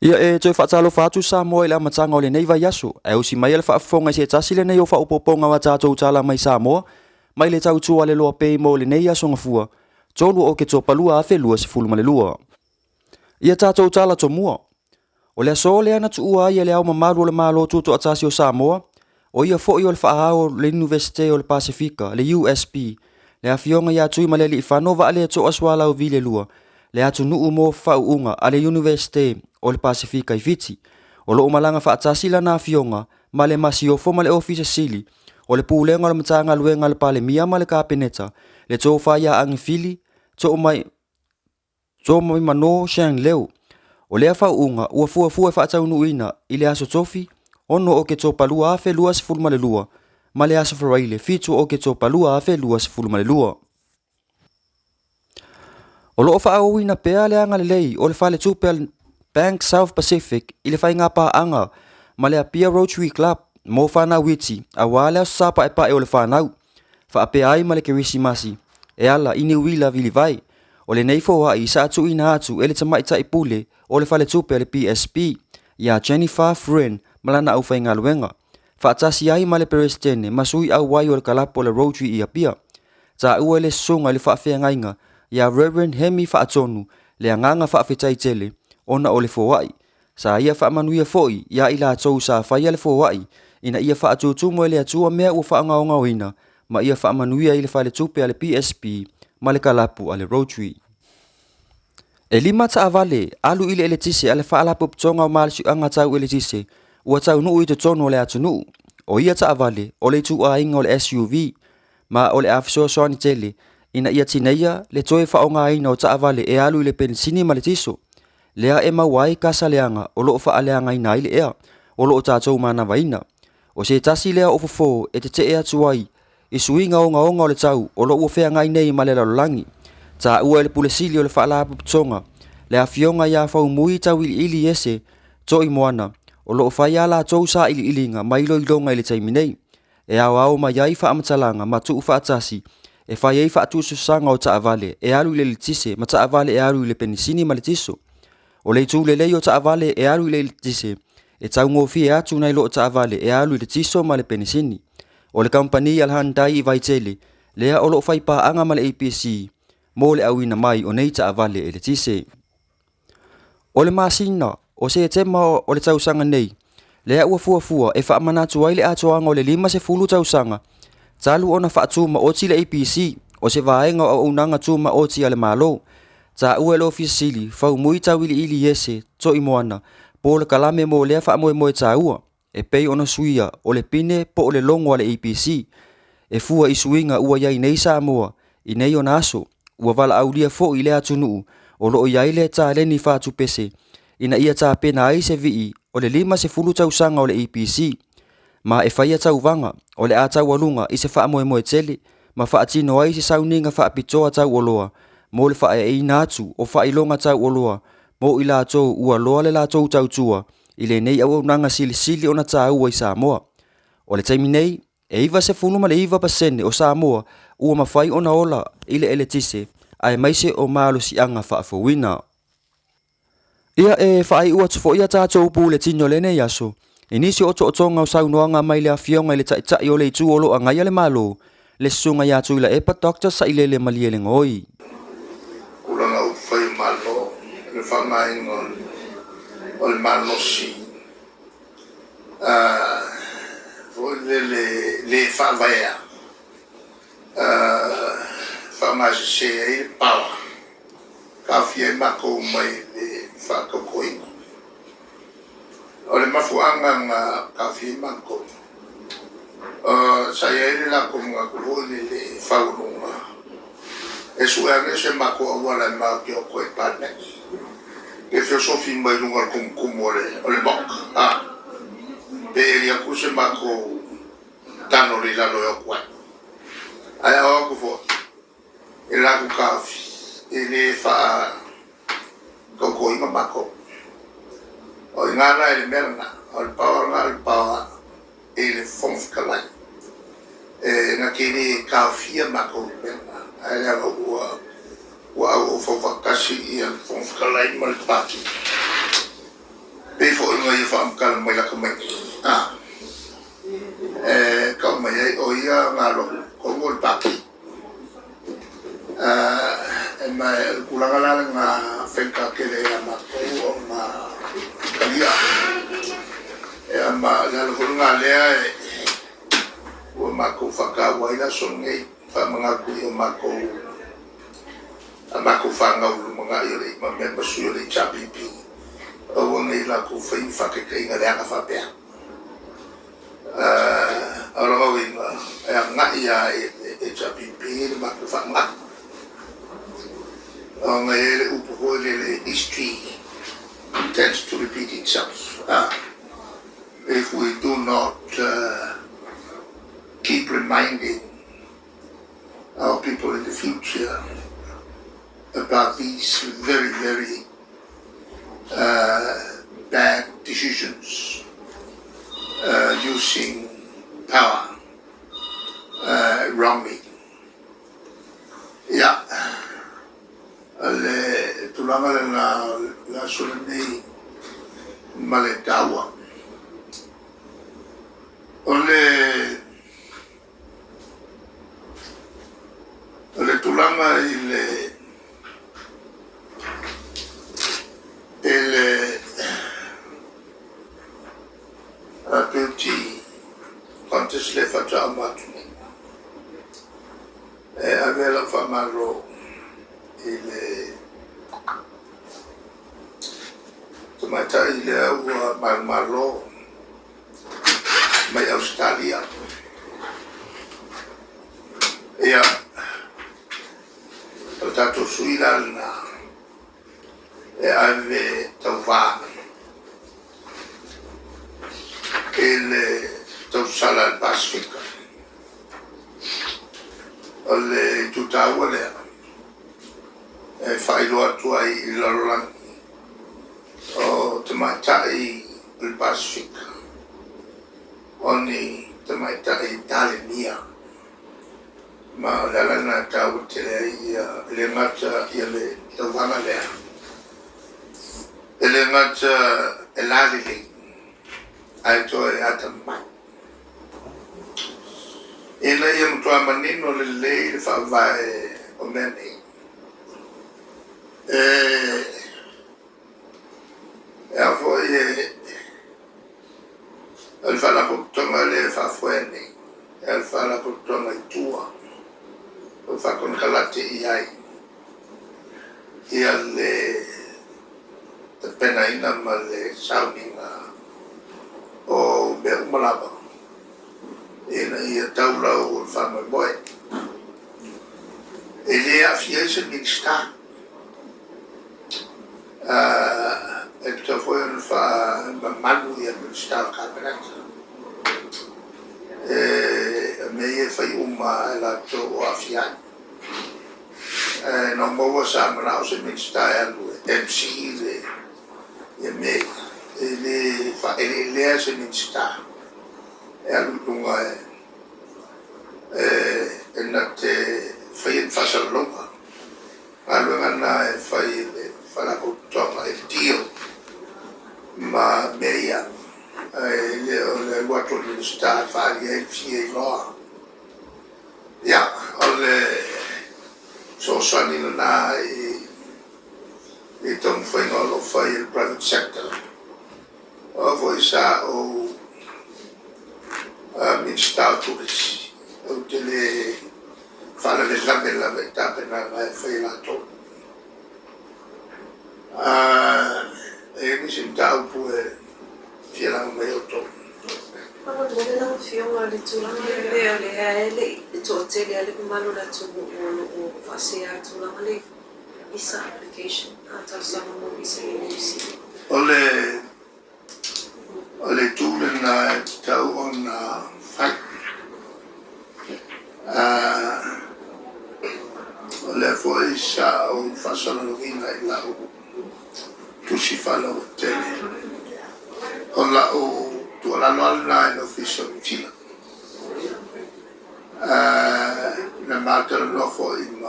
Ia e toi whaatalo whātu sa moa ila matanga o le nei vai aso. E usi mai ala whaafonga i se tasi le nei o whaupoponga wa tātou tala mai sa moa. Mai le tau tua le loa pei mo le nei aso ngafua. Tolu o ke tō palua a whelua se fuluma le lua. Ia tātou tala to mua. O le aso le ana tu ua ia le au mamaru o le malo tuto atasi o Samoa. O ia fo i o le whaahao le Universite o le Pasifika, le USP. Le awhionga ia tui ma le li whanova ale to aswala o vile lua. Le atu nuu mo whauunga a le Universite o le Pasifika i Fiti. O lo umalanga whaatasi la na awhionga ma le masiofo ma le ofisa sili. O le pūlenga le matanga luenga le pale mia ma le kapeneta. Le tō whaia angifili, tō mai mano shang leo. O lea whauunga ua fuafua e whaatau nuina i le aso tofi. Ono o ke tō palua awhe lua se fulma le lua. Ma le aso wharaile fitu o ke tō palua awhe lua se fulma le lua. O loo whaauina pea le anga le lei o le whale tūpea Bank South Pacific i le whainga pā anga ma le Apia Rotary Club mō whanau witi a wālea sapa e pa e o le whanau. Whaapea ai ma le kerisimasi e ala ini wila vili vai. O le neifoa i sa atu ina atu e le tamaita i pule o le whale tūpea le PSP ia Jennifer Friend malana au whainga luenga. Whaatasi ai ma le perestene masui au wai o le kalapo le Rotary i Apia. Ta ua le sunga le whaafea ngainga ia Reverend Hemi Whaatonu le anganga whaafetai tele ona o le fōwai. Sa ia whaamanuia foi ia ila tau sa whaia le fōwai ina ia whaatutu mo le atua mea ua whaangaonga oina ma ia whaamanuia i le whale tupe a le PSP ma le kalapu a le Rotary. E lima ta avale alu ile ele tise a le whaalapu ptonga o malisi anga tau ele tise ua tau nuu i te tono le atu nuu. O ia ta avale o le tu a inga o le SUV ma o le afiso soani tele ina ia tineia le toe whaonga aina o ta avale e alu ile pensini ma le tiso. Lea e mawai kasa leanga o loo wha leanga ina ile ea o loo tātou mana vaina. O se tasi lea o fofo e te ea tuai i suinga o ngaonga o le tau o loo whea ngai nei ma le lalolangi. Ta ua le pulesili o le whaalapu ptonga le a fionga ia whau mui tau ili ese to i moana o loo whaia la tou sa ili ilinga ma ilo ilonga ili taiminei. E au au ma iai wha amatalanga ma tuu wha atasi e whai ei wha atusu sanga o ta avale e alu ile litise ma ta avale e alu ile penisini ma le tiso. O le tu le lei o ta avale e alu ile tise e tau ngofi e atu nai lo ta avale e alu ile tiso ma le penisini. O le kampani alhandai i vaitele lea o lo fai pa anga ma le APC mo le awina mai o nei ta avale e le tise. O le masina o se tema o le tausanga nei lea ua fuafua e wha amanatu ai le atoanga o le 5 tausanga talu ona wha atuma o ti le APC o se vaenga o unanga tuma o ti ale malo. Ta ua le ofisili whau mui tau ili ese to i moana po le kalame mo lea wha moe ta ua e pei ona suia o le pine po o le longo ale APC e fua i suinga ua iai nei sa moa i nei ona aso ua wala aulia fo i lea tunuu o loo iai le ta leni whatu pese ina ia ta pena ai se vii o le 5 tausanga o le APC ma e whaia tau vanga o le a tau walunga i se wha moe tele ma wha atino ai se sauninga wha apitoa tau oloa mo le wha e inatu o wha ilonga tau oloa mo i la tau ua loa le la tau tau tua i le nei au nanga sili ona tau ua i Samoa. O le taimi nei e iwa se funuma le iwa pasene o Samoa ua mawhai ona ola i le ele tise ai maise o malo si anga wha afowina. Ia e wha ai ua tufo ia tātou pu le tino le nei aso. Inisi o tonga o saunoanga mai le awhionga i le taitai o le itu olo a ngai le malo. Le sunga ia tui la epa doctor sa ilele maliele ngoi. Kulanga u whai malo, le whangai ngon, o le malo si. Foi le whawaya. Whangai se e le pawa. Ka fia mako mai le whakakoi. O le mafuanga nga kafi manko. Sa ia la kuma ko le faulunga. E suanga se mako wala ma ki o ko patne. E filosofi mai lunga kum o le bok. Pe ia ku se mako tano le la lo kwa. Ai o ko fo. E la ku kafi. E le fa ko ima mako. O ngana ele merna, o power ele fonf kalai. Na kini kafia mako merna, ele o fonf kasi ia fonf kalai mal paki. pe fo ngai fa am kala mai la ka mai ka mai o ia ngalo ko ngol paki ma kulangala nga fenka kele ama ko ma kalia ma la ko ngale o ma ko faka wa ila songe fa mga ku o ma ko fanga u mga ile ma member su ile chapipi o ngai la ko fa ke kai ngale ka fa pe ora o ina nga ia e chapipi ma ko fa nga history tends to repeat itself. If we do not keep reminding our people in the future about these very, very bad decisions using power wrongly. Yeah. Le tulanga la solene maletawa ole tulanga ile apeti quantas le faccia amatu aveva famaro Tumata ile wa marmalo mai Australia ya tato suila na ave tova ele sala al Pacifico ole tutawale fai lo atuai il loro o tamatai il Pacifico ogni tamatai Italia ma la na tau tele le ngata ile tavana le ngata elali ai to atama ina yem to amanino le fa vai o meni elle fa la puttana le fa fuori elle fa la puttana tua lo fa con calate iai le appena in male sauninga o ber malaba ia taula o fa mai boy ele a fiese min sta Ecco poi fa malu di amministrare il camerato me fai la tua a fianco non può sembrare se mi stai a lui MC e me le se mi sta e a lunga e nate fai fa lunga allora fai fa la puttana il dio ma meia le quattro università fare il figlio ya so sani na tom foi no fai il private sector o voi sa o mi sta tutti o delle fare l'esame della metà per la fai la to mi sentavo pure fiera un meglio to Ano dole lang fiong ali tulang ale to tele ale kumalo na to o fasia tulang ale isa application ata sama mo bisa isi ole tule na tau on fai ole foi sa o fasano lovina ila tu si fa la hotel olla o tu la nonna in ufficio vicino na mater no fo in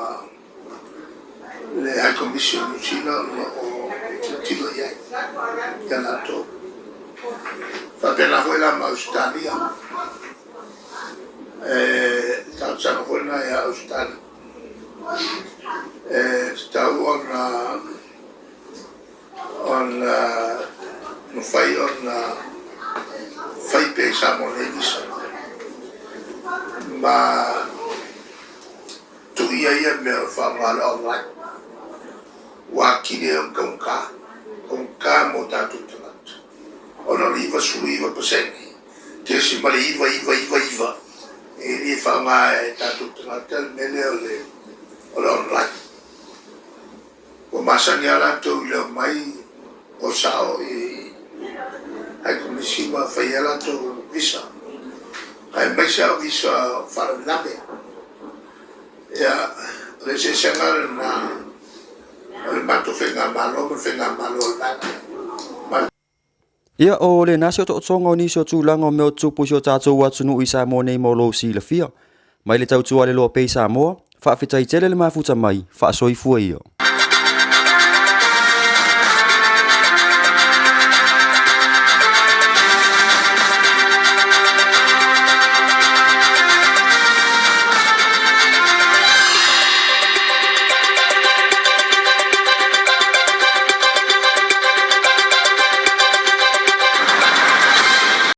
le High Commission New Zealand o tilo ia kana to fa pena foi la Australia tau sana foi na ia Australia tau on no fai pe sa monedisa ma tu ia me fa mal online wa kile on ka mo tatu talat ona liva suiva paseni te si mali iva e fa mai tatu talat mele ole online o masani ala to le mai o sao ai komisiwa fa ala to visa ai mai sa visa fa labe ya le se sengal na le mato fenga malo Ia o le nasi o to'otonga o nisi o tūlanga o meo tupu si o tātou atunu i sa mo nei mo lo si la fia. Mai le tautua le loa pei sa moa, whaafetai tele le mafuta mai, whaasoi fua ia.